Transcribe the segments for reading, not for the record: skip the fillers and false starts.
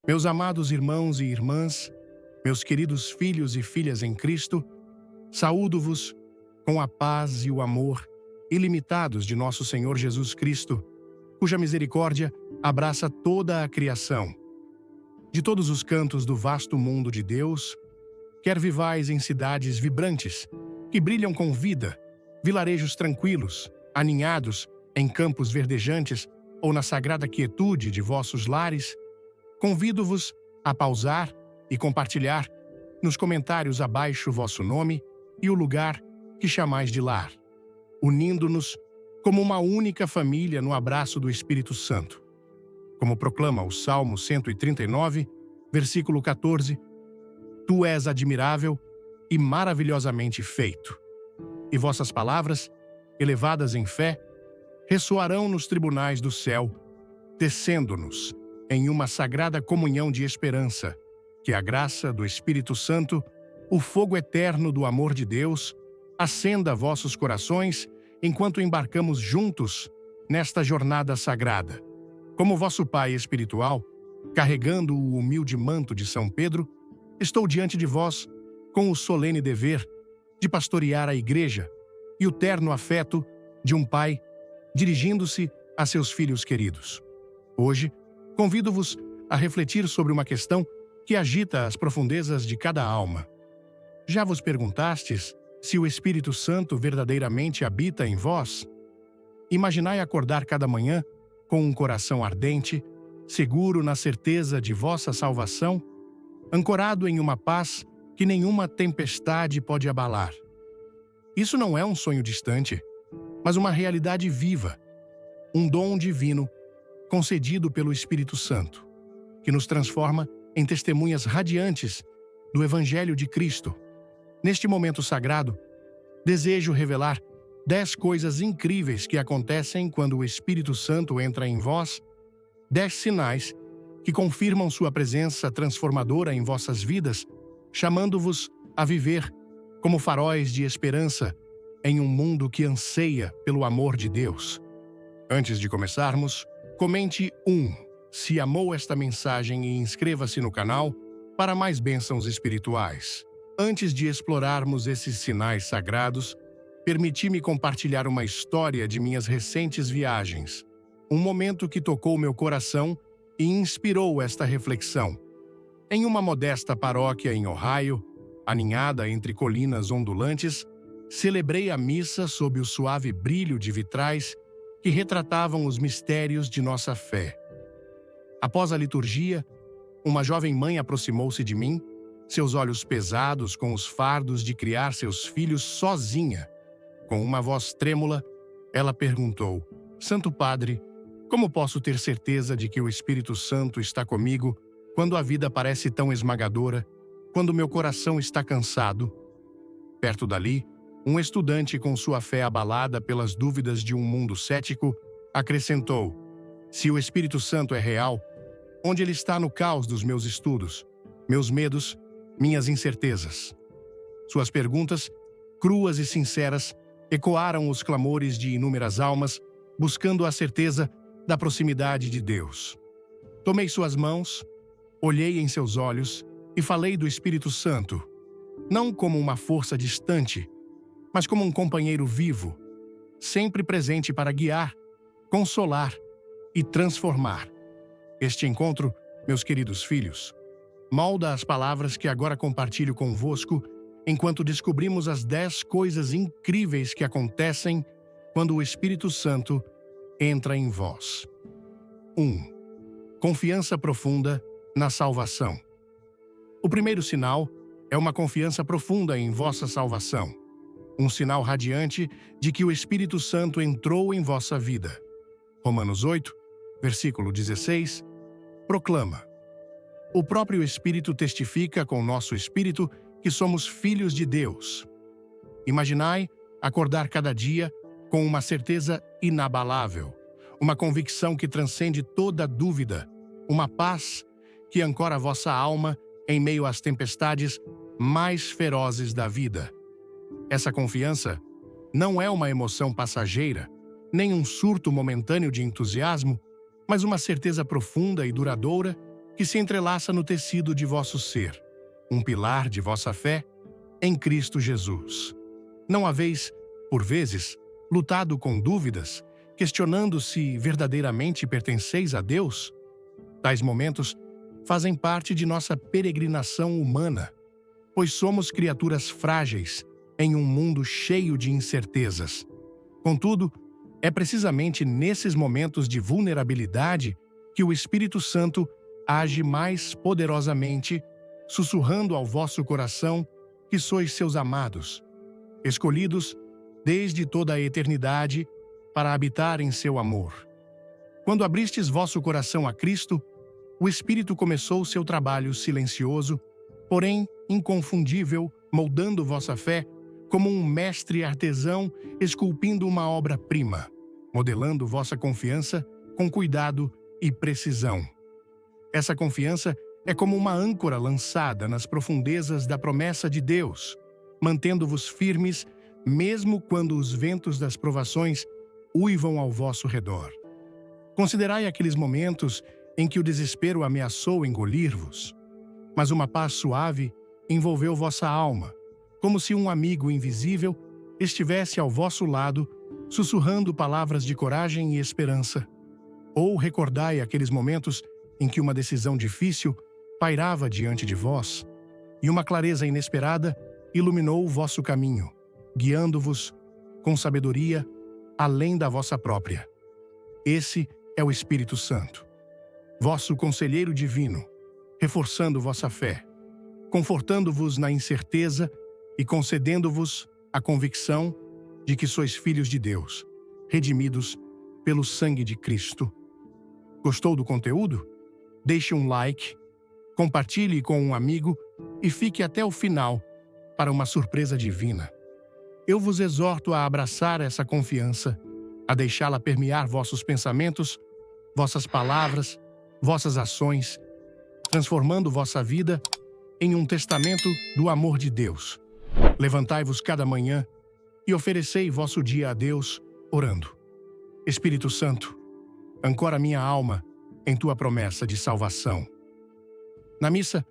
Meus amados irmãos e irmãs, meus queridos filhos e filhas em Cristo, saúdo-vos com a paz e o amor ilimitados de nosso Senhor Jesus Cristo, cuja misericórdia abraça toda a criação. De todos os cantos do vasto mundo de Deus, quer vivais em cidades vibrantes, que brilham com vida, vilarejos tranquilos, aninhados em campos verdejantes ou na sagrada quietude de vossos lares, convido-vos a pausar e compartilhar nos comentários abaixo vosso nome e o lugar que chamais de lar, unindo-nos como uma única família no abraço do Espírito Santo. Como proclama o Salmo 139, versículo 14, Tu és admirável e maravilhosamente feito, e vossas palavras, elevadas em fé, ressoarão nos tribunais do céu, tecendo-nos em uma sagrada comunhão de esperança, que a graça do Espírito Santo, o fogo eterno do amor de Deus, acenda vossos corações enquanto embarcamos juntos nesta jornada sagrada. Como vosso Pai espiritual, carregando o humilde manto de São Pedro, estou diante de vós com o solene dever de pastorear a Igreja e o terno afeto de um pai dirigindo-se a seus filhos queridos. Hoje, convido-vos a refletir sobre uma questão que agita as profundezas de cada alma. Já vos perguntastes se o Espírito Santo verdadeiramente habita em vós? Imaginai acordar cada manhã com um coração ardente, seguro na certeza de vossa salvação, ancorado em uma paz que nenhuma tempestade pode abalar. Isso não é um sonho distante, mas uma realidade viva, um dom divino concedido pelo Espírito Santo, que nos transforma em testemunhas radiantes do Evangelho de Cristo. Neste momento sagrado, desejo revelar 10 coisas incríveis que acontecem quando o Espírito Santo entra em vós, 10 sinais que confirmam sua presença transformadora em vossas vidas, chamando-vos a viver como faróis de esperança em um mundo que anseia pelo amor de Deus. Antes de começarmos, comente se amou esta mensagem e inscreva-se no canal para mais bênçãos espirituais. Antes de explorarmos esses sinais sagrados, permiti-me compartilhar uma história de minhas recentes viagens. Um momento que tocou meu coração e inspirou esta reflexão. Em uma modesta paróquia em Ohio, aninhada entre colinas ondulantes, celebrei a missa sob o suave brilho de vitrais que retratavam os mistérios de nossa fé. Após a liturgia, uma jovem mãe aproximou-se de mim, seus olhos pesados com os fardos de criar seus filhos sozinha. Com uma voz trêmula, ela perguntou: Santo Padre, como posso ter certeza de que o Espírito Santo está comigo quando a vida parece tão esmagadora, quando meu coração está cansado? Perto dali, um estudante com sua fé abalada pelas dúvidas de um mundo cético, acrescentou: Se o Espírito Santo é real, onde ele está no caos dos meus estudos, meus medos, minhas incertezas? Suas perguntas, cruas e sinceras, ecoaram os clamores de inúmeras almas, buscando a certeza da proximidade de Deus. Tomei suas mãos, olhei em seus olhos e falei do Espírito Santo, não como uma força distante, mas como um companheiro vivo, sempre presente para guiar, consolar e transformar. Este encontro, meus queridos filhos, molda as palavras que agora compartilho convosco enquanto descobrimos as 10 coisas incríveis que acontecem quando o Espírito Santo entra em vós. 1. Confiança profunda na salvação. O primeiro sinal é uma confiança profunda em vossa salvação. Um sinal radiante de que o Espírito Santo entrou em vossa vida. Romanos 8, versículo 16, proclama: O próprio Espírito testifica com nosso espírito que somos filhos de Deus. Imaginai acordar cada dia com uma certeza inabalável, uma convicção que transcende toda dúvida, uma paz que ancora vossa alma em meio às tempestades mais ferozes da vida. Essa confiança não é uma emoção passageira, nem um surto momentâneo de entusiasmo, mas uma certeza profunda e duradoura que se entrelaça no tecido de vosso ser, um pilar de vossa fé em Cristo Jesus. Não haveis, por vezes, lutado com dúvidas, questionando se verdadeiramente pertenceis a Deus? Tais momentos fazem parte de nossa peregrinação humana, pois somos criaturas frágeis em um mundo cheio de incertezas. Contudo, é precisamente nesses momentos de vulnerabilidade que o Espírito Santo age mais poderosamente, sussurrando ao vosso coração que sois seus amados, escolhidos desde toda a eternidade para habitar em seu amor. Quando abristes vosso coração a Cristo, o Espírito começou seu trabalho silencioso, porém inconfundível, moldando vossa fé como um mestre artesão esculpindo uma obra-prima, modelando vossa confiança com cuidado e precisão. Essa confiança é como uma âncora lançada nas profundezas da promessa de Deus, mantendo-vos firmes mesmo quando os ventos das provações uivam ao vosso redor. Considerai aqueles momentos em que o desespero ameaçou engolir-vos, mas uma paz suave envolveu vossa alma, como se um amigo invisível estivesse ao vosso lado, sussurrando palavras de coragem e esperança. Ou recordai aqueles momentos em que uma decisão difícil pairava diante de vós, e uma clareza inesperada iluminou o vosso caminho, guiando-vos com sabedoria além da vossa própria. Esse é o Espírito Santo, vosso conselheiro divino, reforçando vossa fé, confortando-vos na incerteza e concedendo-vos a convicção de que sois filhos de Deus, redimidos pelo sangue de Cristo. Gostou do conteúdo? Deixe um like, compartilhe com um amigo e fique até o final para uma surpresa divina. Eu vos exorto a abraçar essa confiança, a deixá-la permear vossos pensamentos, vossas palavras, vossas ações, transformando vossa vida em um testamento do amor de Deus. Levantai-vos cada manhã e oferecei vosso dia a Deus, orando. Espírito Santo, ancora minha alma em tua promessa de salvação. Na missa,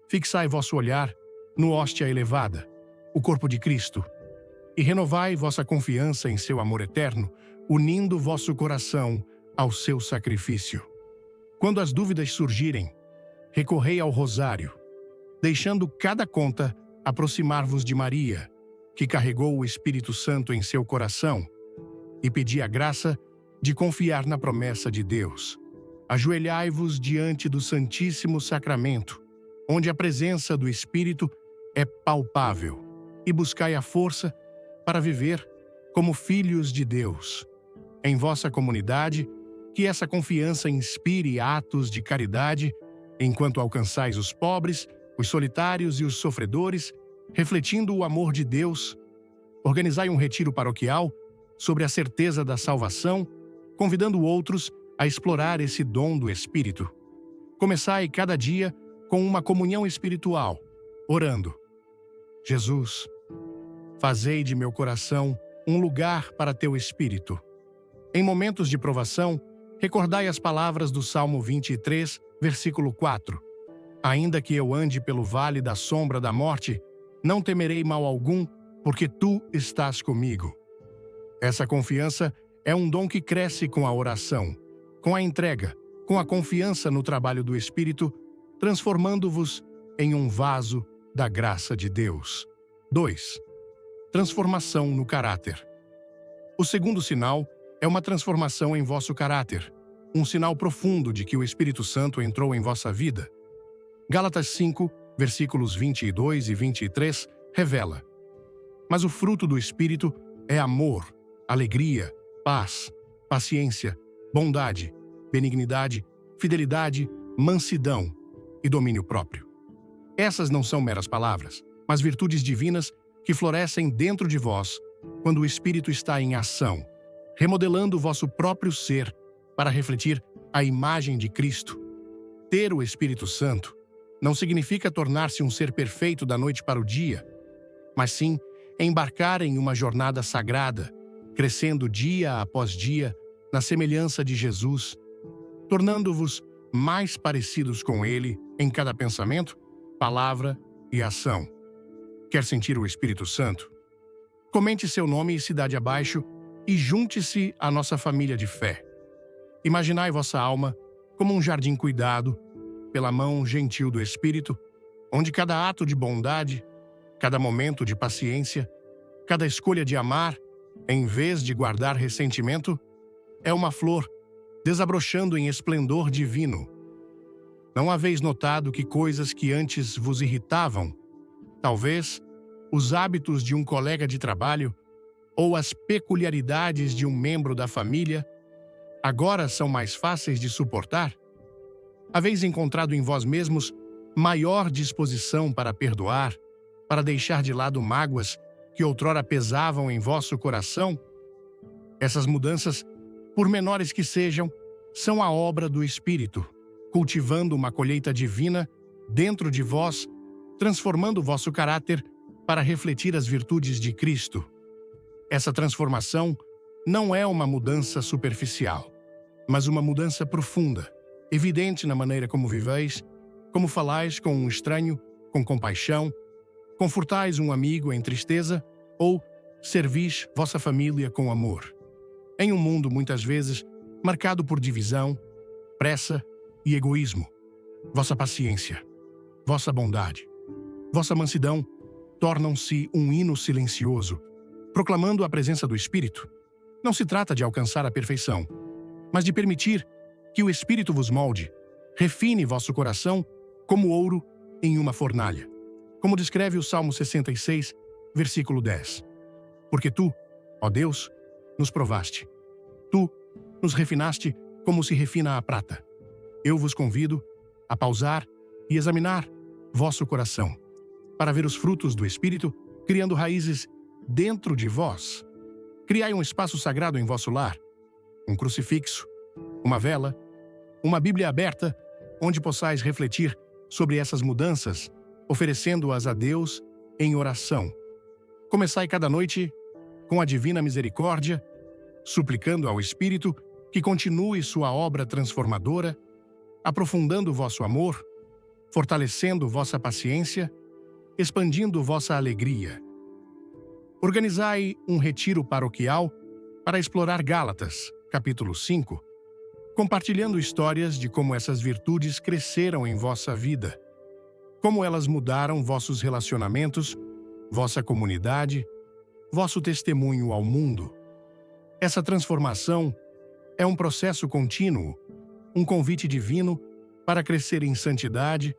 fixai vosso olhar no hóstia elevada, o corpo de Cristo, e renovai vossa confiança em seu amor eterno, unindo vosso coração ao seu sacrifício. Quando as dúvidas surgirem, recorrei ao rosário, deixando cada conta aproximar-vos de Maria, que carregou o Espírito Santo em seu coração, e pedi a graça de confiar na promessa de Deus. Ajoelhai-vos diante do Santíssimo Sacramento, onde a presença do Espírito é palpável, e buscai a força para viver como filhos de Deus. Em vossa comunidade, que essa confiança inspire atos de caridade, enquanto alcançais os pobres, os solitários e os sofredores, refletindo o amor de Deus. Organizai um retiro paroquial sobre a certeza da salvação, convidando outros a explorar esse dom do Espírito. Começai cada dia com uma comunhão espiritual, orando. Jesus, fazei de meu coração um lugar para teu Espírito. Em momentos de provação, recordai as palavras do Salmo 23, versículo 4. Ainda que eu ande pelo vale da sombra da morte, não temerei mal algum, porque tu estás comigo. Essa confiança é um dom que cresce com a oração, com a entrega, com a confiança no trabalho do Espírito, transformando-vos em um vaso da graça de Deus. 2. Transformação no caráter. O segundo sinal é uma transformação em vosso caráter, um sinal profundo de que o Espírito Santo entrou em vossa vida. Gálatas 5, versículos 22 e 23, revela: mas o fruto do Espírito é amor, alegria, paz, paciência, bondade, benignidade, fidelidade, mansidão e domínio próprio. Essas não são meras palavras, mas virtudes divinas que florescem dentro de vós quando o Espírito está em ação, remodelando o vosso próprio ser para refletir a imagem de Cristo. Ter o Espírito Santo não significa tornar-se um ser perfeito da noite para o dia, mas sim embarcar em uma jornada sagrada, crescendo dia após dia na semelhança de Jesus, tornando-vos mais parecidos com Ele em cada pensamento, palavra e ação. Quer sentir o Espírito Santo? Comente seu nome e cidade abaixo e junte-se à nossa família de fé. Imaginai vossa alma como um jardim cuidado pela mão gentil do Espírito, onde cada ato de bondade, cada momento de paciência, cada escolha de amar, em vez de guardar ressentimento, é uma flor desabrochando em esplendor divino. Não haveis notado que coisas que antes vos irritavam, talvez os hábitos de um colega de trabalho ou as peculiaridades de um membro da família, agora são mais fáceis de suportar? Haveis encontrado em vós mesmos maior disposição para perdoar, para deixar de lado mágoas que outrora pesavam em vosso coração? Essas mudanças, por menores que sejam, são a obra do Espírito, cultivando uma colheita divina dentro de vós, transformando vosso caráter para refletir as virtudes de Cristo. Essa transformação não é uma mudança superficial, mas uma mudança profunda, evidente na maneira como viveis, como falais com um estranho, com compaixão, confortais um amigo em tristeza ou servis vossa família com amor. Em um mundo, muitas vezes, marcado por divisão, pressa e egoísmo, vossa paciência, vossa bondade, vossa mansidão tornam-se um hino silencioso, proclamando a presença do Espírito. Não se trata de alcançar a perfeição, mas de permitir que o Espírito vos molde, refine vosso coração como ouro em uma fornalha, como descreve o Salmo 66, versículo 10. Porque tu, ó Deus, nos provaste. Tu nos refinaste como se refina a prata. Eu vos convido a pausar e examinar vosso coração, para ver os frutos do Espírito criando raízes dentro de vós. Criai um espaço sagrado em vosso lar, um crucifixo, uma vela, uma Bíblia aberta, onde possais refletir sobre essas mudanças, oferecendo-as a Deus em oração. Começai cada noite com a divina misericórdia, suplicando ao Espírito que continue sua obra transformadora, aprofundando vosso amor, fortalecendo vossa paciência, expandindo vossa alegria. Organizai um retiro paroquial para explorar Gálatas, capítulo 5, compartilhando histórias de como essas virtudes cresceram em vossa vida, como elas mudaram vossos relacionamentos, vossa comunidade, vosso testemunho ao mundo. Essa transformação é um processo contínuo, um convite divino para crescer em santidade,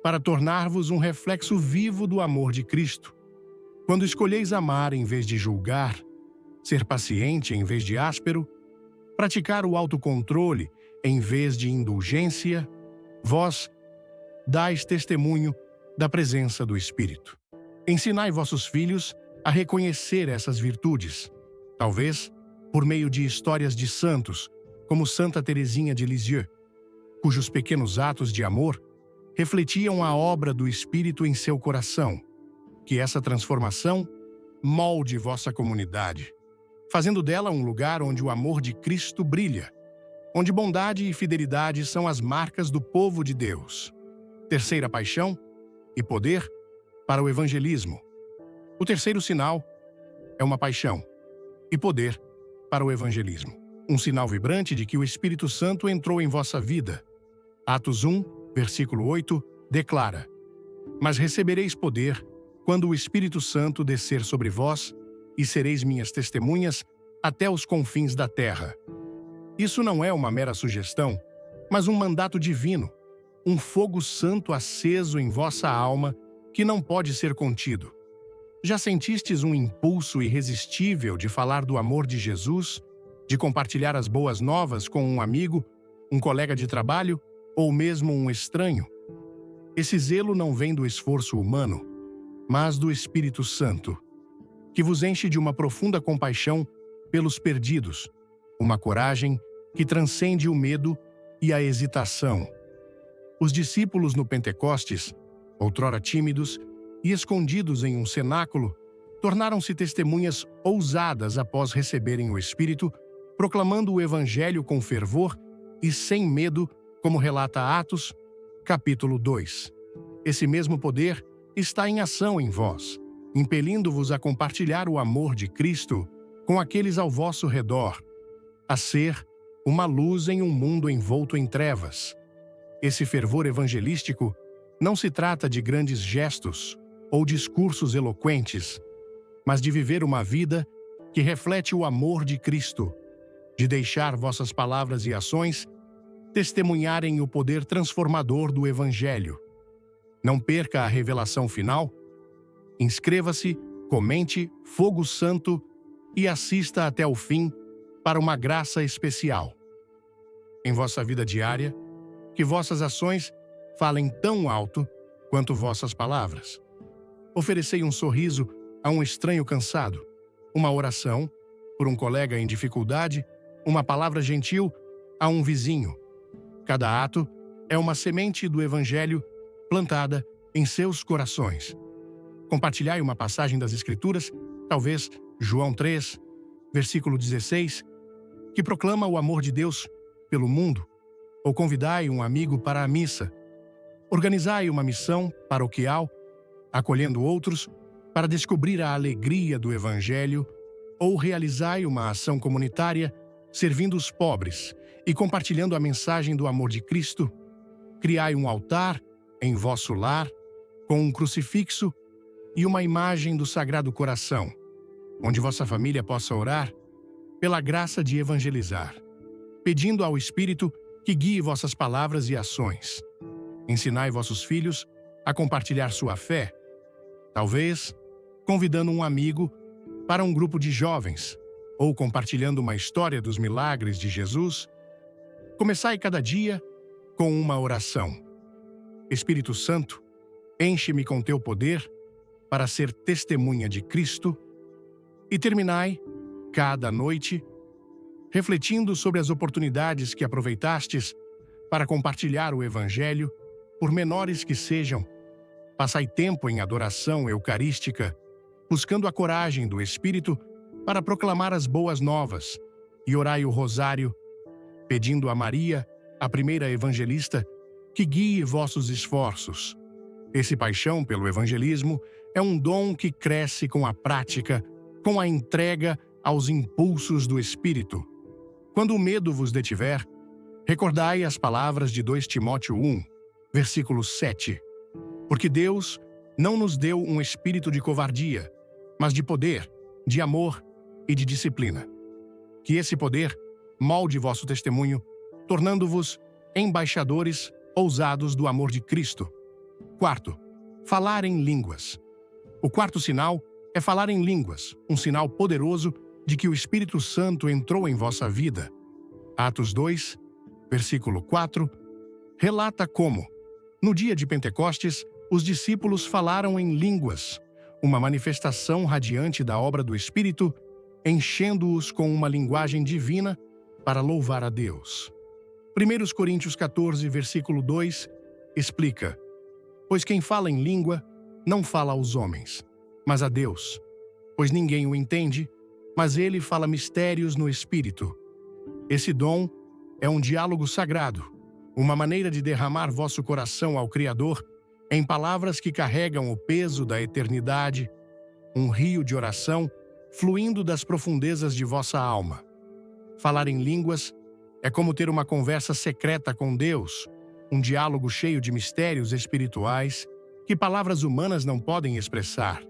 para tornar-vos um reflexo vivo do amor de Cristo. Quando escolheis amar em vez de julgar, ser paciente em vez de áspero, praticar o autocontrole em vez de indulgência, vós dais testemunho da presença do Espírito. Ensinai vossos filhos a reconhecer essas virtudes, talvez por meio de histórias de santos, como Santa Teresinha de Lisieux, cujos pequenos atos de amor refletiam a obra do Espírito em seu coração. Que essa transformação molde vossa comunidade, fazendo dela um lugar onde o amor de Cristo brilha, onde bondade e fidelidade são as marcas do povo de Deus. Terceira paixão e poder para o evangelismo. O terceiro sinal é uma paixão e poder para o evangelismo. Um sinal vibrante de que o Espírito Santo entrou em vossa vida. Atos 1, versículo 8, declara: Mas recebereis poder quando o Espírito Santo descer sobre vós, e sereis minhas testemunhas até os confins da terra. Isso não é uma mera sugestão, mas um mandato divino, um fogo santo aceso em vossa alma que não pode ser contido. Já sentistes um impulso irresistível de falar do amor de Jesus, de compartilhar as boas novas com um amigo, um colega de trabalho ou mesmo um estranho? Esse zelo não vem do esforço humano, mas do Espírito Santo, que vos enche de uma profunda compaixão pelos perdidos, uma coragem que transcende o medo e a hesitação. Os discípulos no Pentecostes, outrora tímidos e escondidos em um cenáculo, tornaram-se testemunhas ousadas após receberem o Espírito, proclamando o Evangelho com fervor e sem medo como relata Atos, capítulo 2. Esse mesmo poder está em ação em vós, impelindo-vos a compartilhar o amor de Cristo com aqueles ao vosso redor, a ser uma luz em um mundo envolto em trevas. Esse fervor evangelístico não se trata de grandes gestos ou discursos eloquentes, mas de viver uma vida que reflete o amor de Cristo, de deixar vossas palavras e ações testemunharem o poder transformador do Evangelho. Não perca a revelação final. Inscreva-se, comente Fogo Santo e assista até o fim para uma graça especial. Em vossa vida diária, que vossas ações falem tão alto quanto vossas palavras. Oferecei um sorriso a um estranho cansado, uma oração por um colega em dificuldade, uma palavra gentil a um vizinho. Cada ato é uma semente do Evangelho plantada em seus corações. Compartilhai uma passagem das Escrituras, talvez João 3, versículo 16, que proclama o amor de Deus pelo mundo, ou convidai um amigo para a missa. Organizai uma missão paroquial, acolhendo outros para descobrir a alegria do Evangelho, ou realizai uma ação comunitária servindo os pobres e compartilhando a mensagem do amor de Cristo. Criai um altar em vosso lar, com um crucifixo e uma imagem do Sagrado Coração, onde vossa família possa orar pela graça de evangelizar, pedindo ao Espírito que guie vossas palavras e ações. Ensinai vossos filhos a compartilhar sua fé, talvez convidando um amigo para um grupo de jovens, ou compartilhando uma história dos milagres de Jesus. Começai cada dia com uma oração. Espírito Santo, enche-me com teu poder para ser testemunha de Cristo, e terminai cada noite refletindo sobre as oportunidades que aproveitastes para compartilhar o Evangelho, por menores que sejam. Passai tempo em adoração eucarística, buscando a coragem do Espírito para proclamar as boas novas, e orai o rosário, pedindo a Maria, a primeira evangelista, que guie vossos esforços. Esse paixão pelo evangelismo é um dom que cresce com a prática, com a entrega aos impulsos do Espírito. Quando o medo vos detiver, recordai as palavras de 2 Timóteo 1, versículo 7. Porque Deus não nos deu um espírito de covardia, mas de poder, de amor e de disciplina. Que esse poder molde vosso testemunho, tornando-vos embaixadores ousados do amor de Cristo. Quarto, falar em línguas. O quarto sinal é falar em línguas, um sinal poderoso de que o Espírito Santo entrou em vossa vida. Atos 2, versículo 4, relata como, no dia de Pentecostes, os discípulos falaram em línguas, uma manifestação radiante da obra do Espírito, enchendo-os com uma linguagem divina para louvar a Deus. 1 Coríntios 14, versículo 2, explica: Pois quem fala em língua não fala aos homens, mas a Deus, pois ninguém o entende, mas ele fala mistérios no Espírito. Esse dom é um diálogo sagrado, uma maneira de derramar vosso coração ao Criador em palavras que carregam o peso da eternidade, um rio de oração fluindo das profundezas de vossa alma. Falar em línguas é como ter uma conversa secreta com Deus, um diálogo cheio de mistérios espirituais que palavras humanas não podem expressar.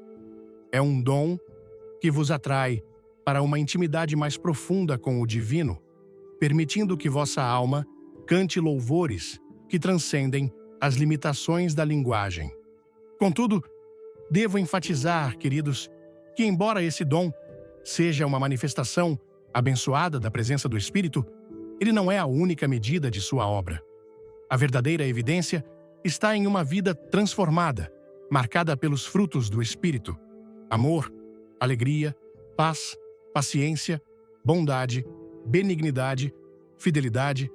É um dom que vos atrai para uma intimidade mais profunda com o divino, permitindo que vossa alma cante louvores que transcendem as limitações da linguagem. Contudo, devo enfatizar, queridos, que embora esse dom seja uma manifestação abençoada da presença do Espírito, ele não é a única medida de sua obra. A verdadeira evidência está em uma vida transformada, marcada pelos frutos do Espírito: amor, alegria, paz, paciência, bondade, benignidade, fidelidade,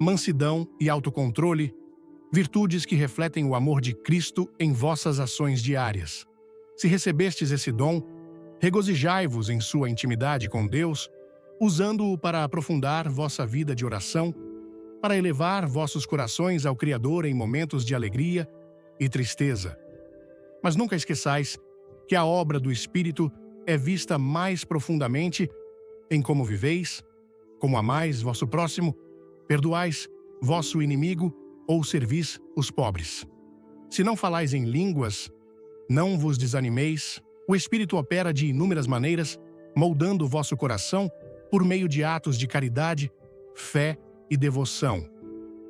mansidão e autocontrole, virtudes que refletem o amor de Cristo em vossas ações diárias. Se recebestes esse dom, regozijai-vos em sua intimidade com Deus, usando-o para aprofundar vossa vida de oração, para elevar vossos corações ao Criador em momentos de alegria e tristeza. Mas nunca esqueçais que a obra do Espírito é vista mais profundamente em como viveis, como amais vosso próximo, perdoais vosso inimigo ou servis os pobres. Se não falais em línguas, não vos desanimeis, o Espírito opera de inúmeras maneiras, moldando o vosso coração por meio de atos de caridade, fé e devoção.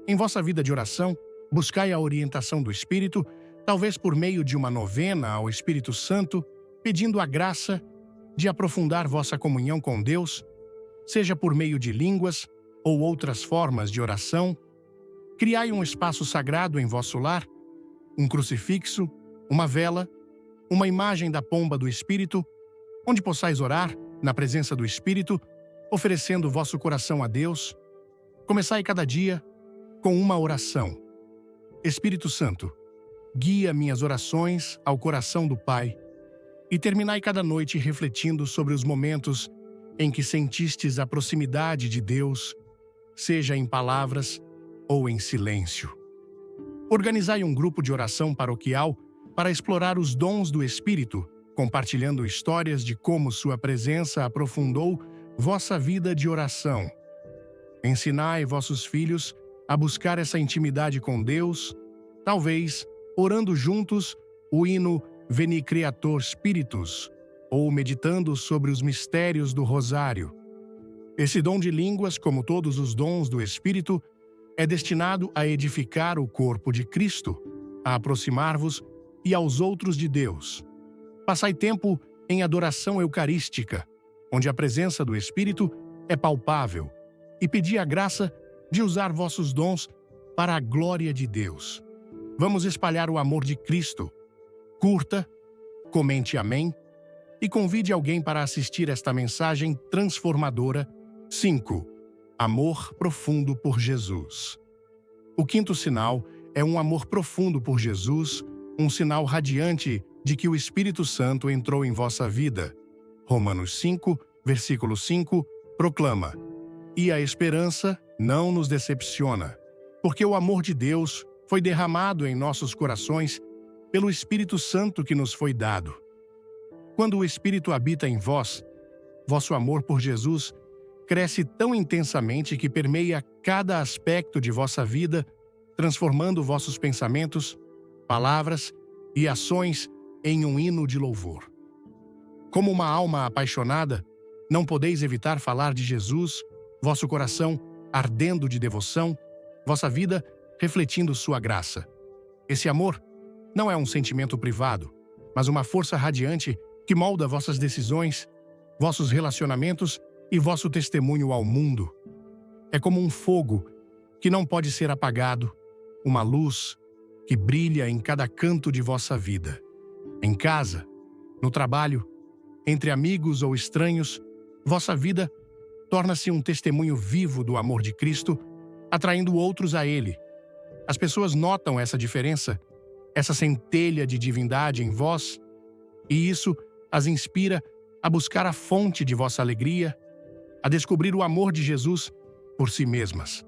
Em vossa vida de oração, buscai a orientação do Espírito, talvez por meio de uma novena ao Espírito Santo, pedindo a graça de aprofundar vossa comunhão com Deus, seja por meio de línguas ou outras formas de oração. Criai um espaço sagrado em vosso lar, um crucifixo, uma vela, uma imagem da pomba do Espírito, onde possais orar, na presença do Espírito, oferecendo vosso coração a Deus. Começai cada dia com uma oração. Espírito Santo, guia minhas orações ao coração do Pai, e terminai cada noite refletindo sobre os momentos em que sentistes a proximidade de Deus, seja em palavras ou em silêncio. Organizai um grupo de oração paroquial para explorar os dons do Espírito, compartilhando histórias de como sua presença aprofundou vossa vida de oração. Ensinai vossos filhos a buscar essa intimidade com Deus, talvez orando juntos o hino Veni Creator Spiritus, ou meditando sobre os mistérios do Rosário. Esse dom de línguas, como todos os dons do Espírito, é destinado a edificar o corpo de Cristo, a aproximar-vos e aos outros de Deus. Passai tempo em adoração eucarística, onde a presença do Espírito é palpável, e pedi a graça de usar vossos dons para a glória de Deus. Vamos espalhar o amor de Cristo. Curta, comente amém e convide alguém para assistir esta mensagem transformadora. 5. Amor profundo por Jesus. O quinto sinal é um amor profundo por Jesus, um sinal radiante de que o Espírito Santo entrou em vossa vida. Romanos 5, versículo 5, proclama: E a esperança não nos decepciona, porque o amor de Deus foi derramado em nossos corações pelo Espírito Santo que nos foi dado. Quando o Espírito habita em vós, vosso amor por Jesus cresce tão intensamente que permeia cada aspecto de vossa vida, transformando vossos pensamentos, palavras e ações em um hino de louvor. Como uma alma apaixonada, não podeis evitar falar de Jesus, vosso coração ardendo de devoção, vossa vida refletindo sua graça. Esse amor não é um sentimento privado, mas uma força radiante que molda vossas decisões, vossos relacionamentos e vosso testemunho ao mundo. É como um fogo que não pode ser apagado, uma luz que brilha em cada canto de vossa vida. Em casa, no trabalho, entre amigos ou estranhos, vossa vida torna-se um testemunho vivo do amor de Cristo, atraindo outros a Ele. As pessoas notam essa diferença, essa centelha de divindade em vós, e isso as inspira a buscar a fonte de vossa alegria, a descobrir o amor de Jesus por si mesmas.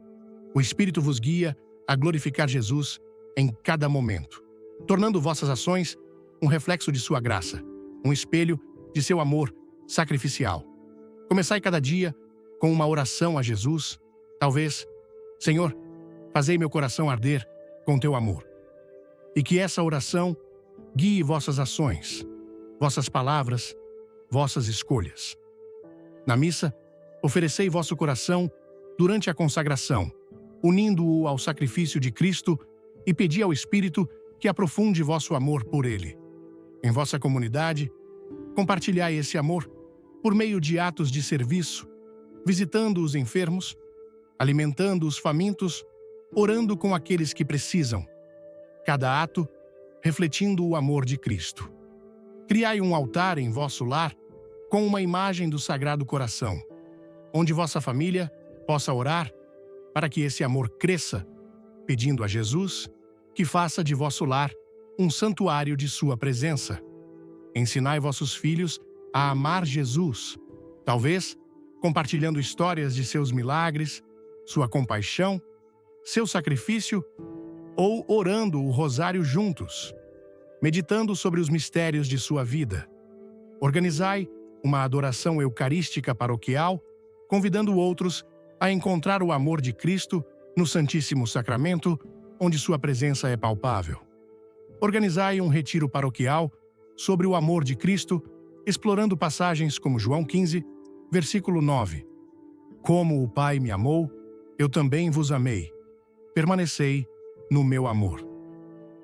O Espírito vos guia a glorificar Jesus em cada momento, tornando vossas ações um reflexo de sua graça, um espelho de seu amor sacrificial. Começai cada dia com uma oração a Jesus, talvez: Senhor, fazei meu coração arder com teu amor. E que essa oração guie vossas ações, vossas palavras, vossas escolhas. Na missa, oferecei vosso coração durante a consagração, unindo-o ao sacrifício de Cristo, e pedi ao Espírito que aprofunde vosso amor por Ele. Em vossa comunidade, compartilhai esse amor por meio de atos de serviço, visitando os enfermos, alimentando os famintos, orando com aqueles que precisam. Cada ato refletindo o amor de Cristo. Criai um altar em vosso lar com uma imagem do Sagrado Coração, onde vossa família possa orar para que esse amor cresça, pedindo a Jesus que faça de vosso lar um santuário de sua presença. Ensinai vossos filhos a amar Jesus, talvez compartilhando histórias de seus milagres, sua compaixão seu sacrifício ou orando o rosário juntos, meditando sobre os mistérios de sua vida. Organizai uma adoração eucarística paroquial, convidando outros a encontrar o amor de Cristo no Santíssimo Sacramento, onde sua presença é palpável. Organizai um retiro paroquial sobre o amor de Cristo, explorando passagens como João 15, versículo 9. Como o Pai me amou, eu também vos amei. Permanecei no meu amor.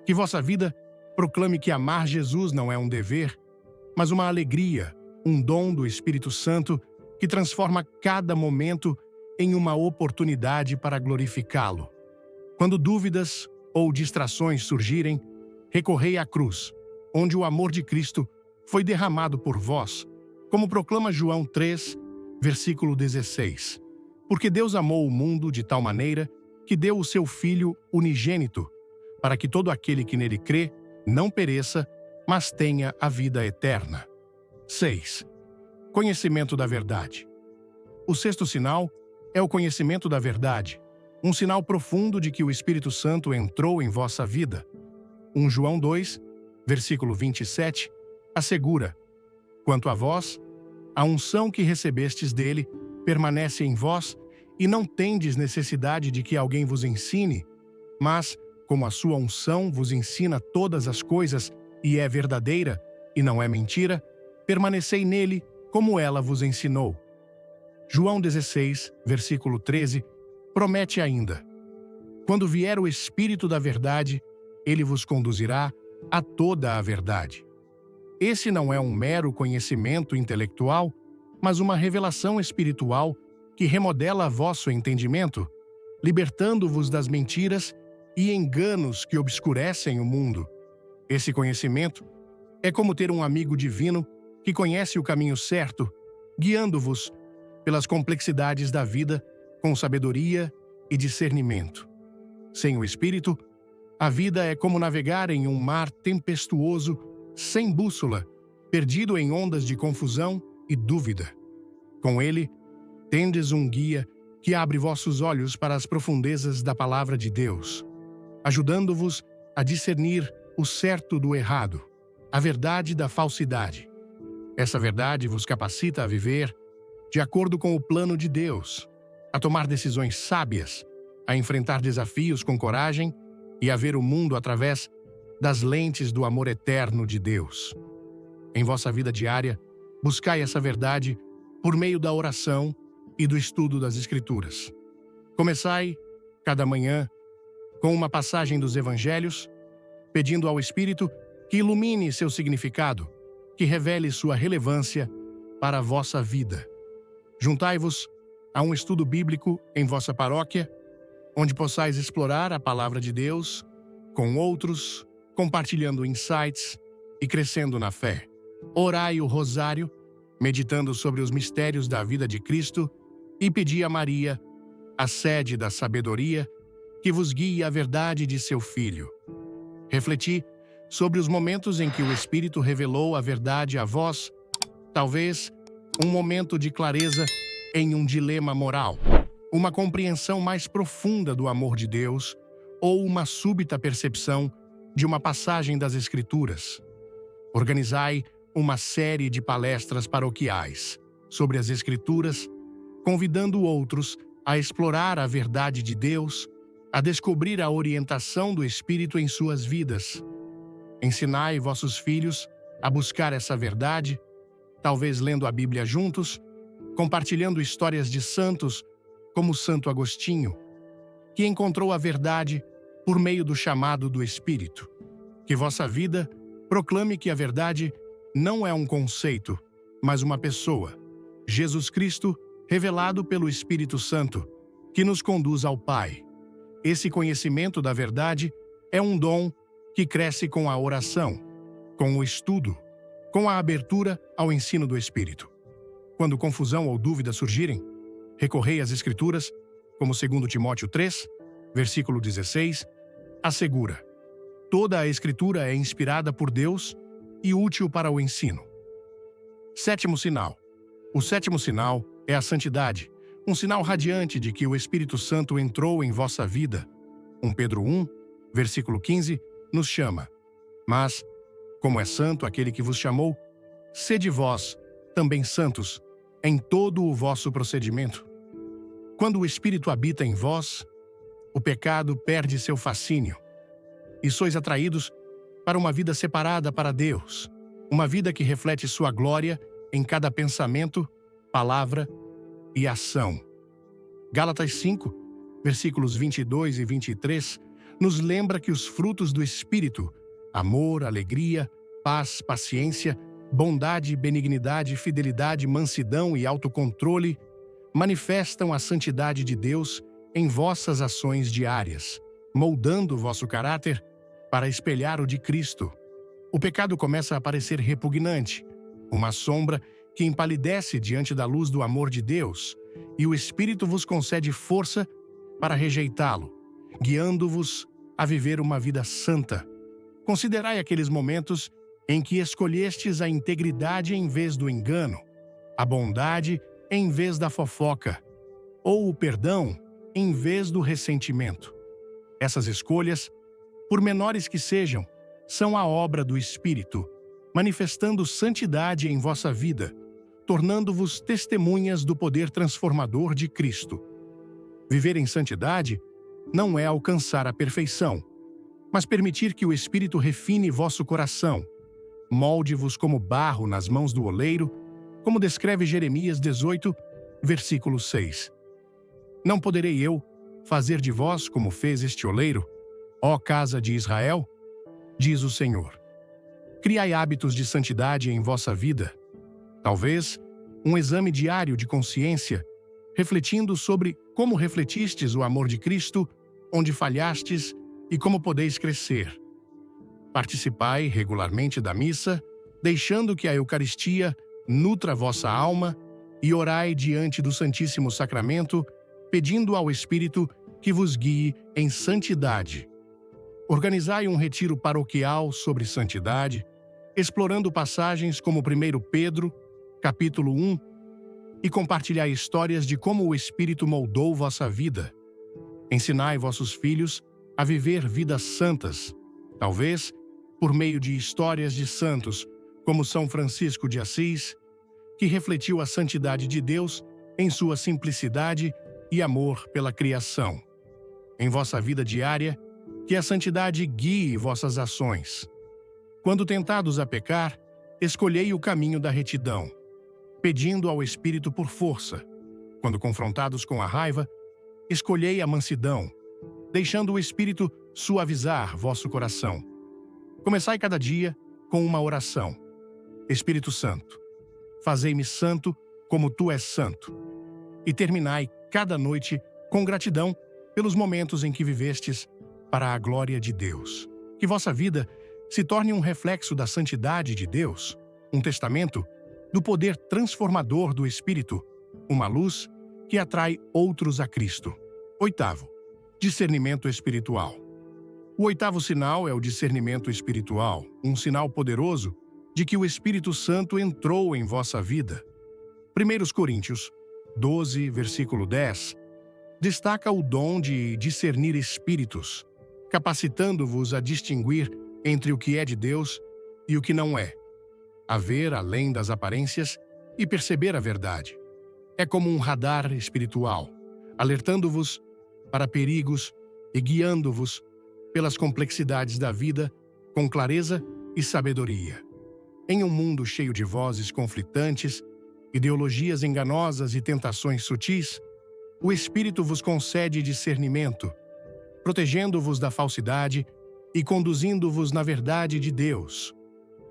Que vossa vida proclame que amar Jesus não é um dever, mas uma alegria, um dom do Espírito Santo que transforma cada momento em uma oportunidade para glorificá-lo. Quando dúvidas ou distrações surgirem, recorrei à cruz, onde o amor de Cristo foi derramado por vós, como proclama João 3, versículo 16. Porque Deus amou o mundo de tal maneira que deu o seu Filho unigênito, para que todo aquele que nele crê não pereça, mas tenha a vida eterna. 6. Conhecimento da verdade. O sexto sinal é o conhecimento da verdade, um sinal profundo de que o Espírito Santo entrou em vossa vida. 1 João 2, versículo 27, assegura: quanto a vós, a unção que recebestes dele permanece em vós e não tendes necessidade de que alguém vos ensine, mas, como a sua unção vos ensina todas as coisas e é verdadeira e não é mentira, permanecei nele como ela vos ensinou. João 16, versículo 13, promete ainda: quando vier o Espírito da verdade, ele vos conduzirá a toda a verdade. Esse não é um mero conhecimento intelectual, mas uma revelação espiritual que remodela vosso entendimento, libertando-vos das mentiras e enganos que obscurecem o mundo. Esse conhecimento é como ter um amigo divino que conhece o caminho certo, guiando-vos pelas complexidades da vida com sabedoria e discernimento. Sem o Espírito, a vida é como navegar em um mar tempestuoso, sem bússola, perdido em ondas de confusão e dúvida. Com ele, tendes um guia que abre vossos olhos para as profundezas da palavra de Deus, ajudando-vos a discernir o certo do errado, a verdade da falsidade. Essa verdade vos capacita a viver de acordo com o plano de Deus, a tomar decisões sábias, a enfrentar desafios com coragem e a ver o mundo através das lentes do amor eterno de Deus. Em vossa vida diária, buscai essa verdade por meio da oração e do estudo das Escrituras. Começai, cada manhã, com uma passagem dos Evangelhos, pedindo ao Espírito que ilumine seu significado, que revele sua relevância para a vossa vida. Juntai-vos a um estudo bíblico em vossa paróquia, onde possais explorar a palavra de Deus com outros, compartilhando insights e crescendo na fé. Orai o rosário, meditando sobre os mistérios da vida de Cristo, e pedi a Maria, a sede da sabedoria, que vos guie à verdade de seu Filho. Refleti sobre os momentos em que o Espírito revelou a verdade a vós, talvez um momento de clareza em um dilema moral, uma compreensão mais profunda do amor de Deus ou uma súbita percepção de uma passagem das Escrituras. Organizai uma série de palestras paroquiais sobre as Escrituras, convidando outros a explorar a verdade de Deus, a descobrir a orientação do Espírito em suas vidas. Ensinai vossos filhos a buscar essa verdade, talvez lendo a Bíblia juntos, compartilhando histórias de santos como Santo Agostinho, que encontrou a verdade por meio do chamado do Espírito. Que vossa vida proclame que a verdade não é um conceito, mas uma pessoa, Jesus Cristo, revelado pelo Espírito Santo, que nos conduz ao Pai. Esse conhecimento da verdade é um dom que cresce com a oração, com o estudo, com a abertura ao ensino do Espírito. Quando confusão ou dúvida surgirem, recorrei às Escrituras, como 2 Timóteo 3, versículo 16, assegura: toda a Escritura é inspirada por Deus e útil para o ensino. Sétimo sinal. O sétimo sinal é a santidade, um sinal radiante de que o Espírito Santo entrou em vossa vida, Pedro 1, versículo 15, nos chama: Mas, como é santo aquele que vos chamou, sede vós também santos em todo o vosso procedimento. Quando o Espírito habita em vós, o pecado perde seu fascínio e sois atraídos para uma vida separada para Deus, uma vida que reflete sua glória em cada pensamento, palavra e ação. Gálatas 5, versículos 22 e 23, nos lembra que os frutos do Espírito, amor, alegria, paz, paciência, bondade, benignidade, fidelidade, mansidão e autocontrole, manifestam a santidade de Deus em vossas ações diárias, moldando vosso caráter para espelhar o de Cristo. O pecado começa a parecer repugnante, uma sombra que empalidece diante da luz do amor de Deus, e o Espírito vos concede força para rejeitá-lo, guiando-vos a viver uma vida santa. Considerai aqueles momentos em que escolhestes a integridade em vez do engano, a bondade em vez da fofoca, ou o perdão em vez do ressentimento. Essas escolhas, por menores que sejam, são a obra do Espírito, manifestando santidade em vossa vida, tornando-vos testemunhas do poder transformador de Cristo. Viver em santidade não é alcançar a perfeição, mas permitir que o Espírito refine vosso coração, molde-vos como barro nas mãos do oleiro, como descreve Jeremias 18, versículo 6. Não poderei eu fazer de vós como fez este oleiro, ó casa de Israel? Diz o Senhor. Criai hábitos de santidade em vossa vida. Talvez um exame diário de consciência, refletindo sobre como refletistes o amor de Cristo, onde falhastes e como podeis crescer. Participai regularmente da missa, deixando que a Eucaristia nutra vossa alma, e orai diante do Santíssimo Sacramento, pedindo ao Espírito que vos guie em santidade. Organizai um retiro paroquial sobre santidade, explorando passagens como 1 Pedro, capítulo 1, e compartilhai histórias de como o Espírito moldou vossa vida. Ensinai vossos filhos a viver vidas santas, talvez por meio de histórias de santos, como São Francisco de Assis, que refletiu a santidade de Deus em sua simplicidade e amor pela criação. Em vossa vida diária, que a santidade guie vossas ações. Quando tentados a pecar, escolhei o caminho da retidão, pedindo ao Espírito por força. Quando confrontados com a raiva, escolhei a mansidão, deixando o Espírito suavizar vosso coração. Começai cada dia com uma oração. Espírito Santo, fazei-me santo como tu és santo. E terminai cada noite com gratidão pelos momentos em que vivestes para a glória de Deus. Que vossa vida se torne um reflexo da santidade de Deus, um testamento do poder transformador do Espírito, uma luz que atrai outros a Cristo. 8º, discernimento espiritual. O 8º sinal é o discernimento espiritual, um sinal poderoso de que o Espírito Santo entrou em vossa vida. 1 Coríntios 12, versículo 10, destaca o dom de discernir espíritos, capacitando-vos a distinguir entre o que é de Deus e o que não é, a ver além das aparências e perceber a verdade. É como um radar espiritual, alertando-vos para perigos e guiando-vos pelas complexidades da vida com clareza e sabedoria. Em um mundo cheio de vozes conflitantes, ideologias enganosas e tentações sutis, o Espírito vos concede discernimento, protegendo-vos da falsidade e conduzindo-vos na verdade de Deus.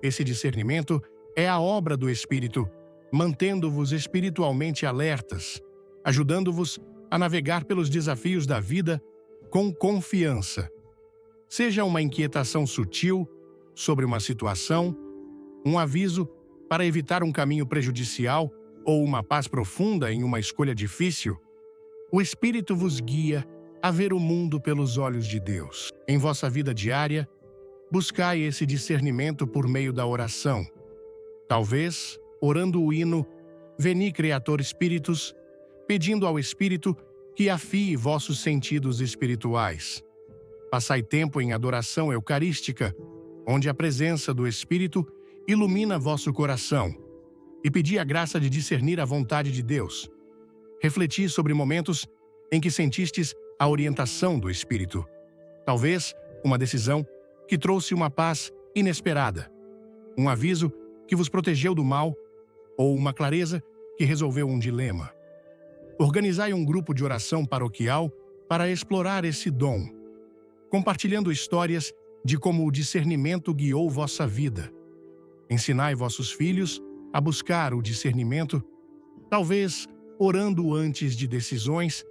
Esse discernimento é a obra do Espírito, mantendo-vos espiritualmente alertas, ajudando-vos a navegar pelos desafios da vida com confiança. Seja uma inquietação sutil sobre uma situação, um aviso para evitar um caminho prejudicial ou uma paz profunda em uma escolha difícil, o Espírito vos guia a ver o mundo pelos olhos de Deus. Em vossa vida diária, buscai esse discernimento por meio da oração. Talvez, orando o hino Veni Creator Spiritus, pedindo ao Espírito que afie vossos sentidos espirituais. Passai tempo em adoração eucarística, onde a presença do Espírito ilumina vosso coração, e pedi a graça de discernir a vontade de Deus. Refleti sobre momentos em que sentistes a orientação do Espírito. Talvez uma decisão que trouxe uma paz inesperada, um aviso que vos protegeu do mal, ou uma clareza que resolveu um dilema. Organizai um grupo de oração paroquial para explorar esse dom, compartilhando histórias de como o discernimento guiou vossa vida. Ensinai vossos filhos a buscar o discernimento, talvez orando antes de decisões,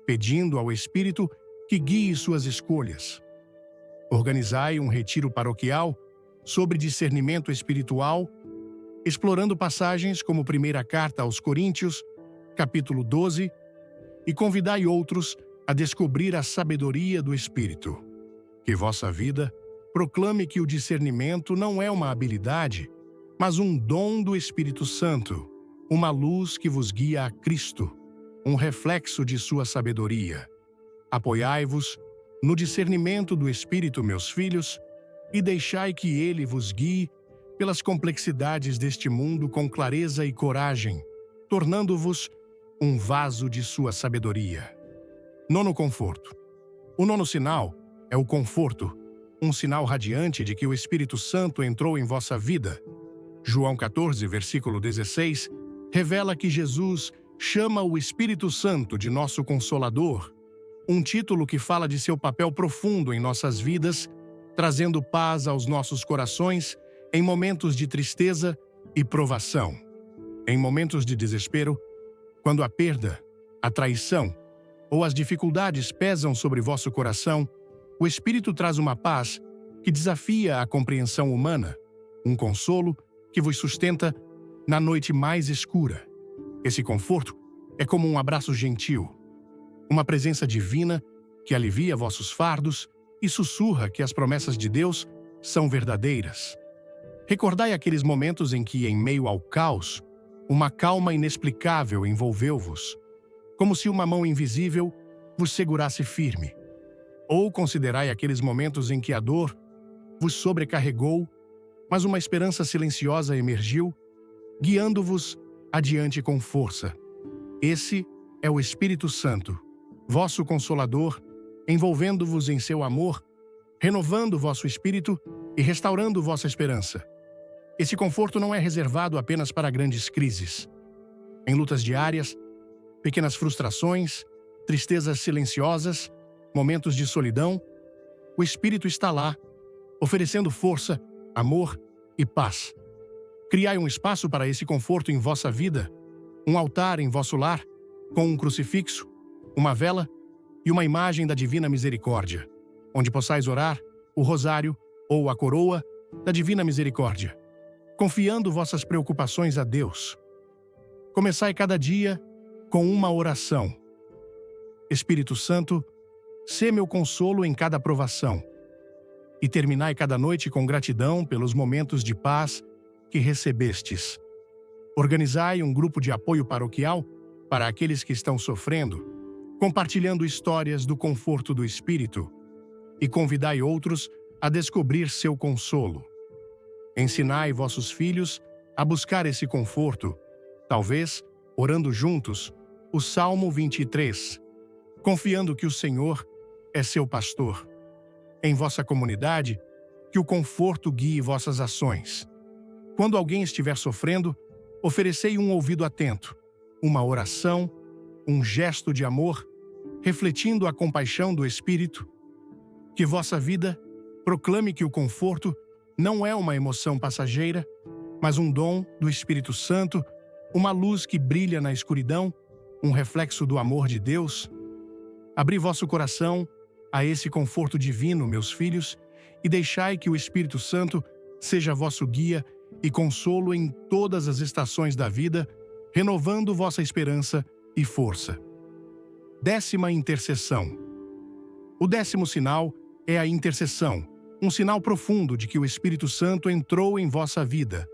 pedindo ao Espírito que guie suas escolhas. Organizai um retiro paroquial sobre discernimento espiritual, explorando passagens como Primeira Carta aos Coríntios, capítulo 12, e convidai outros a descobrir a sabedoria do Espírito. Que vossa vida proclame que o discernimento não é uma habilidade, mas um dom do Espírito Santo, uma luz que vos guia a Cristo, um reflexo de sua sabedoria. Apoiai-vos no discernimento do Espírito, meus filhos, e deixai que ele vos guie pelas complexidades deste mundo com clareza e coragem, tornando-vos um vaso de sua sabedoria. Nono conforto. O nono sinal é o conforto, um sinal radiante de que o Espírito Santo entrou em vossa vida. João 14, versículo 16, revela que Jesus chama o Espírito Santo de nosso Consolador, um título que fala de seu papel profundo em nossas vidas, trazendo paz aos nossos corações em momentos de tristeza e provação. Em momentos de desespero, quando a perda, a traição ou as dificuldades pesam sobre vosso coração, o Espírito traz uma paz que desafia a compreensão humana, um consolo que vos sustenta na noite mais escura. Esse conforto é como um abraço gentil, uma presença divina que alivia vossos fardos e sussurra que as promessas de Deus são verdadeiras. Recordai aqueles momentos em que, em meio ao caos, uma calma inexplicável envolveu-vos, como se uma mão invisível vos segurasse firme. Ou considerai aqueles momentos em que a dor vos sobrecarregou, mas uma esperança silenciosa emergiu, guiando-vos adiante com força. Esse é o Espírito Santo, vosso Consolador, envolvendo-vos em seu amor, renovando vosso espírito e restaurando vossa esperança. Esse conforto não é reservado apenas para grandes crises. Em lutas diárias, pequenas frustrações, tristezas silenciosas, momentos de solidão, o Espírito está lá, oferecendo força, amor e paz. Criai um espaço para esse conforto em vossa vida, um altar em vosso lar, com um crucifixo, uma vela e uma imagem da Divina Misericórdia, onde possais orar o rosário ou a coroa da Divina Misericórdia, confiando vossas preocupações a Deus. Começai cada dia com uma oração. Espírito Santo, sê meu consolo em cada provação, e terminai cada noite com gratidão pelos momentos de paz que recebestes. Organizai um grupo de apoio paroquial para aqueles que estão sofrendo, compartilhando histórias do conforto do Espírito, e convidai outros a descobrir seu consolo. Ensinai vossos filhos a buscar esse conforto, talvez orando juntos o Salmo 23, confiando que o Senhor é seu pastor. Em vossa comunidade, que o conforto guie vossas ações. Quando alguém estiver sofrendo, oferecei um ouvido atento, uma oração, um gesto de amor, refletindo a compaixão do Espírito. Que vossa vida proclame que o conforto não é uma emoção passageira, mas um dom do Espírito Santo, uma luz que brilha na escuridão, um reflexo do amor de Deus. Abri vosso coração a esse conforto divino, meus filhos, e deixai que o Espírito Santo seja vosso guia e consolo em todas as estações da vida, renovando vossa esperança e força. 10ª intercessão. O 10º sinal é a intercessão, um sinal profundo de que o Espírito Santo entrou em vossa vida.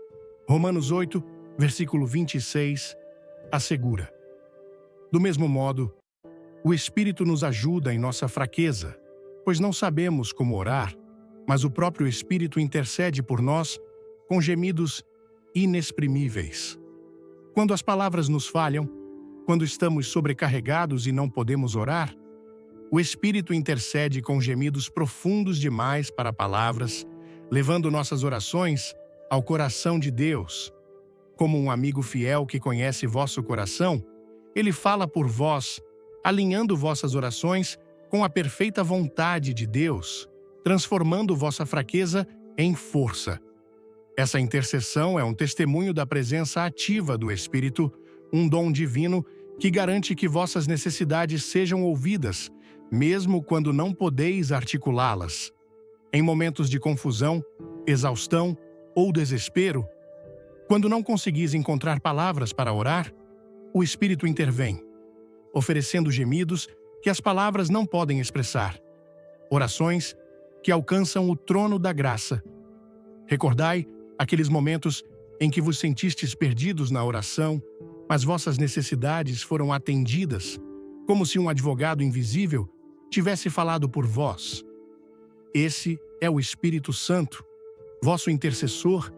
Romanos 8, versículo 26, assegura. Do mesmo modo, o Espírito nos ajuda em nossa fraqueza, pois não sabemos como orar, mas o próprio Espírito intercede por nós com gemidos inexprimíveis. Quando as palavras nos falham, quando estamos sobrecarregados e não podemos orar, o Espírito intercede com gemidos profundos demais para palavras, levando nossas orações ao coração de Deus. Como um amigo fiel que conhece vosso coração, ele fala por vós, alinhando vossas orações com a perfeita vontade de Deus, transformando vossa fraqueza em força. Essa intercessão é um testemunho da presença ativa do Espírito, um dom divino que garante que vossas necessidades sejam ouvidas, mesmo quando não podeis articulá-las. Em momentos de confusão, exaustão ou desespero, quando não conseguis encontrar palavras para orar, o Espírito intervém, oferecendo gemidos que as palavras não podem expressar. Orações que alcançam o trono da graça. Recordai aqueles momentos em que vos sentistes perdidos na oração, mas vossas necessidades foram atendidas, como se um advogado invisível tivesse falado por vós. Esse é o Espírito Santo, vosso intercessor,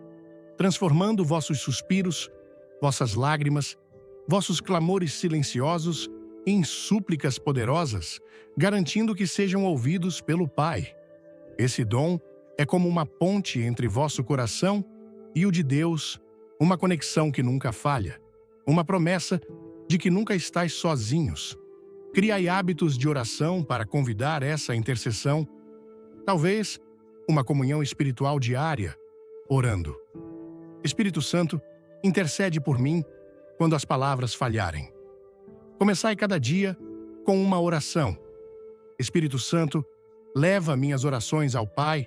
transformando vossos suspiros, vossas lágrimas, vossos clamores silenciosos em súplicas poderosas, garantindo que sejam ouvidos pelo Pai. Esse dom é como uma ponte entre vosso coração e o de Deus, uma conexão que nunca falha, uma promessa de que nunca estáis sozinhos. Criai hábitos de oração para convidar essa intercessão, talvez uma comunhão espiritual diária, orando. Espírito Santo, intercede por mim quando as palavras falharem. Começai cada dia com uma oração. Espírito Santo, leva minhas orações ao Pai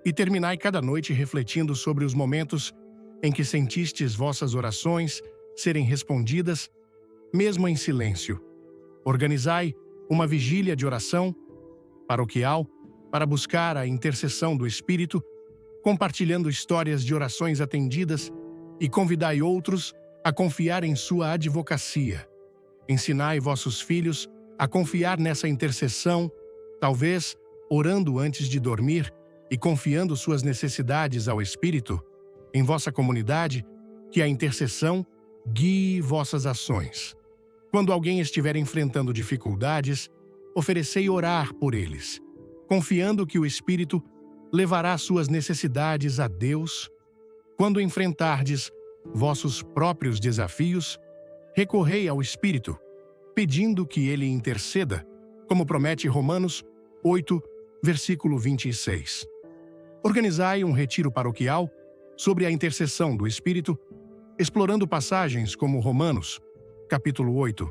e terminai cada noite refletindo sobre os momentos em que sentistes vossas orações serem respondidas, mesmo em silêncio. Organizai uma vigília de oração paroquial para buscar a intercessão do Espírito, compartilhando histórias de orações atendidas e convidai outros a confiar em sua advocacia. Ensinai vossos filhos a confiar nessa intercessão, talvez orando antes de dormir e confiando suas necessidades ao Espírito. Em vossa comunidade, que a intercessão guie vossas ações. Quando alguém estiver enfrentando dificuldades, oferecei orar por eles, confiando que o Espírito levará suas necessidades a Deus. Quando enfrentardes vossos próprios desafios, recorrei ao Espírito, pedindo que ele interceda, como promete Romanos 8, versículo 26. Organizai um retiro paroquial sobre a intercessão do Espírito, explorando passagens como Romanos, capítulo 8,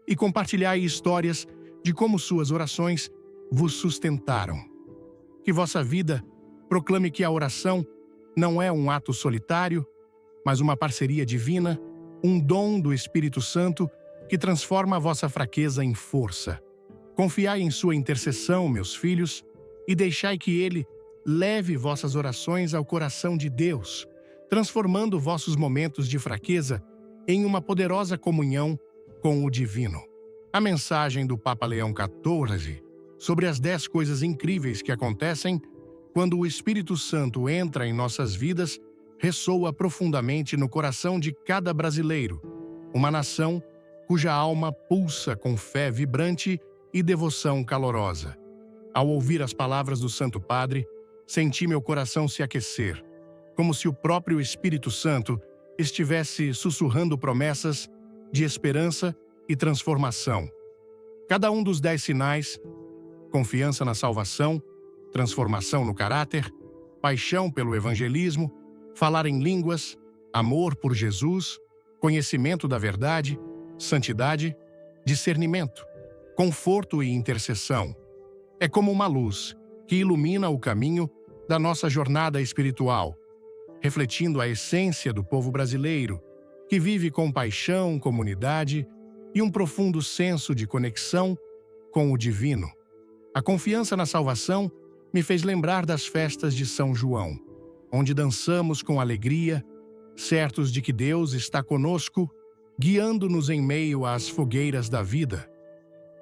e compartilhai histórias de como suas orações vos sustentaram. Que vossa vida proclame que a oração não é um ato solitário, mas uma parceria divina, um dom do Espírito Santo que transforma a vossa fraqueza em força. Confiai em sua intercessão, meus filhos, e deixai que ele leve vossas orações ao coração de Deus, transformando vossos momentos de fraqueza em uma poderosa comunhão com o divino. A mensagem do Papa Leão XIV sobre as 10 coisas incríveis que acontecem quando o Espírito Santo entra em nossas vidas ressoa profundamente no coração de cada brasileiro, uma nação cuja alma pulsa com fé vibrante e devoção calorosa. Ao ouvir as palavras do Santo Padre, senti meu coração se aquecer, como se o próprio Espírito Santo estivesse sussurrando promessas de esperança e transformação. Cada um dos 10 sinais, confiança na salvação, transformação no caráter, paixão pelo evangelismo, falar em línguas, amor por Jesus, conhecimento da verdade, santidade, discernimento, conforto e intercessão. É como uma luz que ilumina o caminho da nossa jornada espiritual, refletindo a essência do povo brasileiro, que vive com paixão, comunidade e um profundo senso de conexão com o divino. A confiança na salvação me fez lembrar das festas de São João, onde dançamos com alegria, certos de que Deus está conosco, guiando-nos em meio às fogueiras da vida.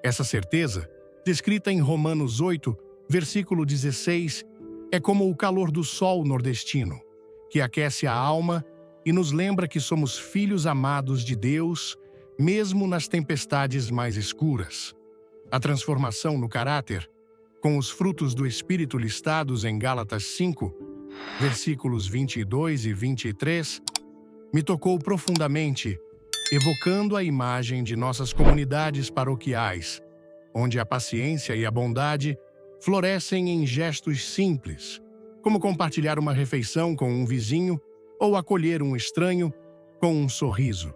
Essa certeza descrita em Romanos 8, versículo 16, é como o calor do sol nordestino, que aquece a alma e nos lembra que somos filhos amados de Deus, mesmo nas tempestades mais escuras. A transformação no caráter, com os frutos do Espírito listados em Gálatas 5, versículos 22 e 23, me tocou profundamente, evocando a imagem de nossas comunidades paroquiais, onde a paciência e a bondade florescem em gestos simples, como compartilhar uma refeição com um vizinho ou acolher um estranho com um sorriso.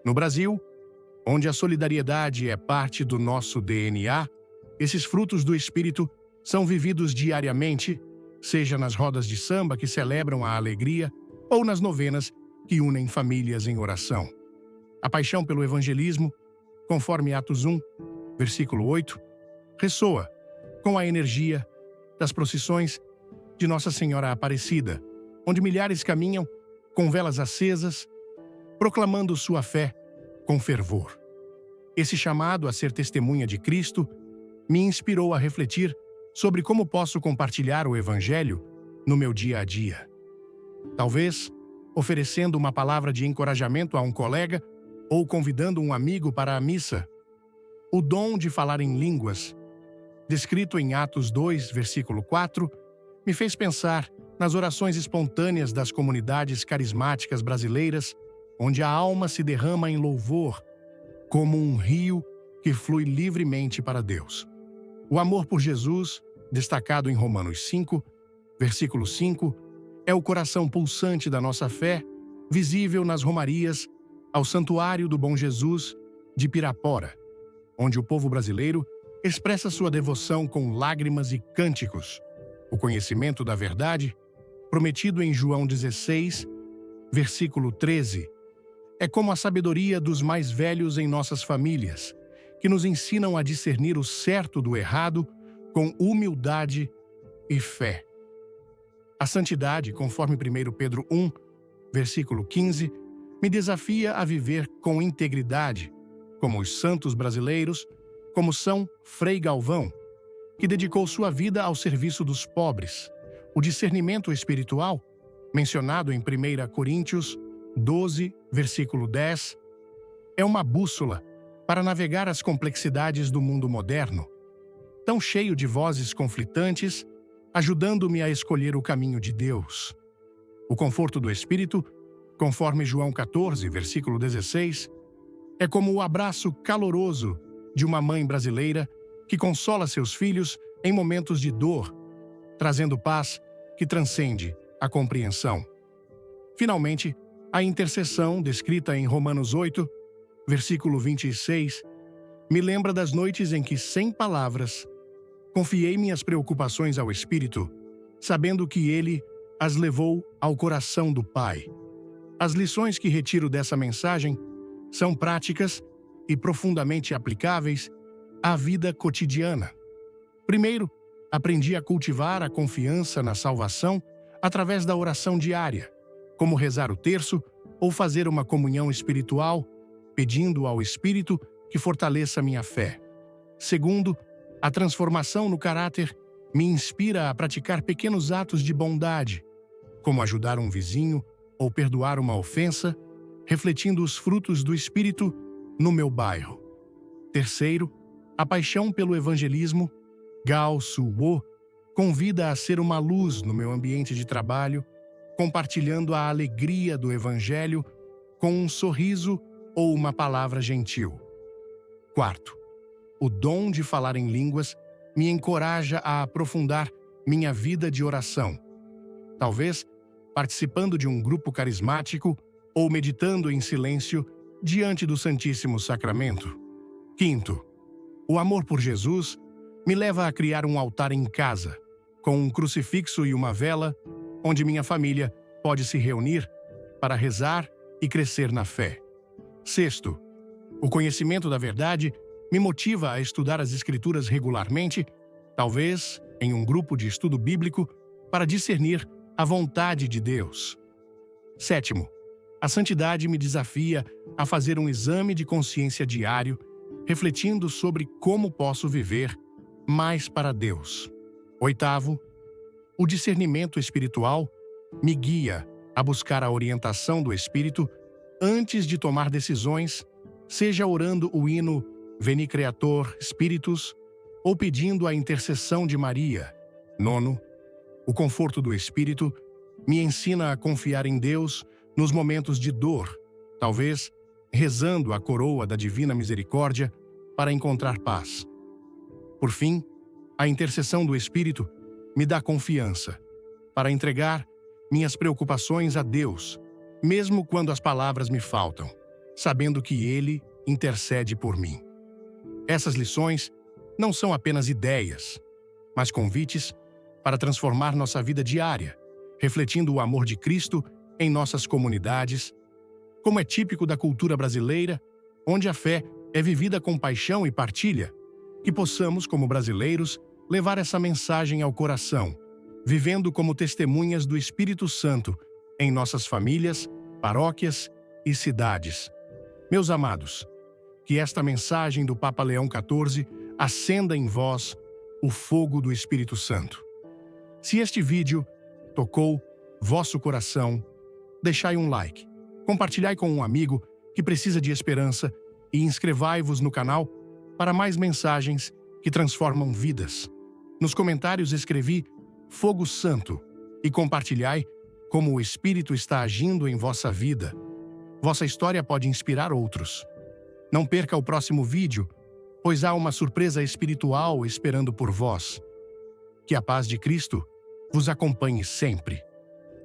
No Brasil, onde a solidariedade é parte do nosso DNA, esses frutos do Espírito são vividos diariamente, seja nas rodas de samba que celebram a alegria ou nas novenas que unem famílias em oração. A paixão pelo evangelismo, conforme Atos 1, versículo 8, ressoa com a energia das procissões de Nossa Senhora Aparecida, onde milhares caminham com velas acesas, proclamando sua fé com fervor. Esse chamado a ser testemunha de Cristo me inspirou a refletir sobre como posso compartilhar o Evangelho no meu dia a dia. Talvez oferecendo uma palavra de encorajamento a um colega ou convidando um amigo para a missa. O dom de falar em línguas, descrito em Atos 2, versículo 4, me fez pensar nas orações espontâneas das comunidades carismáticas brasileiras, onde a alma se derrama em louvor, como um rio que flui livremente para Deus. O amor por Jesus, destacado em Romanos 5, versículo 5, é o coração pulsante da nossa fé, visível nas romarias ao Santuário do Bom Jesus de Pirapora, onde o povo brasileiro expressa sua devoção com lágrimas e cânticos. O conhecimento da verdade, prometido em João 16, versículo 13, é como a sabedoria dos mais velhos em nossas famílias, que nos ensinam a discernir o certo do errado com humildade e fé. A santidade, conforme 1 Pedro 1, versículo 15, me desafia a viver com integridade, como os santos brasileiros, como São Frei Galvão, que dedicou sua vida ao serviço dos pobres. O discernimento espiritual, mencionado em 1 Coríntios 12, versículo 10, é uma bússola para navegar as complexidades do mundo moderno, tão cheio de vozes conflitantes, ajudando-me a escolher o caminho de Deus. O conforto do Espírito, conforme João 14, versículo 16, é como o abraço caloroso de uma mãe brasileira que consola seus filhos em momentos de dor, trazendo paz que transcende a compreensão. Finalmente, a intercessão, descrita em Romanos 8, versículo 26, me lembra das noites em que, sem palavras, confiei minhas preocupações ao Espírito, sabendo que Ele as levou ao coração do Pai. As lições que retiro dessa mensagem são práticas e profundamente aplicáveis à vida cotidiana. Primeiro, aprendi a cultivar a confiança na salvação através da oração diária, como rezar o terço ou fazer uma comunhão espiritual, pedindo ao Espírito que fortaleça minha fé. Segundo, a transformação no caráter me inspira a praticar pequenos atos de bondade, como ajudar um vizinho ou perdoar uma ofensa, refletindo os frutos do Espírito no meu bairro. Terceiro, a paixão pelo evangelismo, Gao Suo, convida a ser uma luz no meu ambiente de trabalho, compartilhando a alegria do Evangelho com um sorriso ou uma palavra gentil. Quarto, o dom de falar em línguas me encoraja a aprofundar minha vida de oração. Talvez participando de um grupo carismático ou meditando em silêncio diante do Santíssimo Sacramento. Quinto, o amor por Jesus me leva a criar um altar em casa, com um crucifixo e uma vela, onde minha família pode se reunir para rezar e crescer na fé. Sexto, o conhecimento da verdade me motiva a estudar as Escrituras regularmente, talvez em um grupo de estudo bíblico, para discernir a vontade de Deus. Sétimo, a santidade me desafia a fazer um exame de consciência diário, refletindo sobre como posso viver mais para Deus. 8º, o discernimento espiritual me guia a buscar a orientação do Espírito antes de tomar decisões, seja orando o hino Veni Creator Spiritus ou pedindo a intercessão de Maria. 9º, o conforto do Espírito me ensina a confiar em Deus nos momentos de dor, talvez rezando a coroa da Divina Misericórdia para encontrar paz. Por fim, a intercessão do Espírito me dá confiança para entregar minhas preocupações a Deus, mesmo quando as palavras me faltam, sabendo que Ele intercede por mim. Essas lições não são apenas ideias, mas convites para transformar nossa vida diária, refletindo o amor de Cristo em nossas comunidades, como é típico da cultura brasileira, onde a fé é vivida com paixão e partilha, que possamos, como brasileiros, levar essa mensagem ao coração, vivendo como testemunhas do Espírito Santo em nossas famílias, paróquias e cidades. Meus amados, que esta mensagem do Papa Leão XIV acenda em vós o fogo do Espírito Santo. Se este vídeo tocou vosso coração, deixai um like, compartilhai com um amigo que precisa de esperança e inscrevai-vos no canal para mais mensagens que transformam vidas. Nos comentários escrevi Fogo Santo e compartilhai como o Espírito está agindo em vossa vida. Vossa história pode inspirar outros. Não perca o próximo vídeo, pois há uma surpresa espiritual esperando por vós. Que a paz de Cristo vos acompanhe sempre.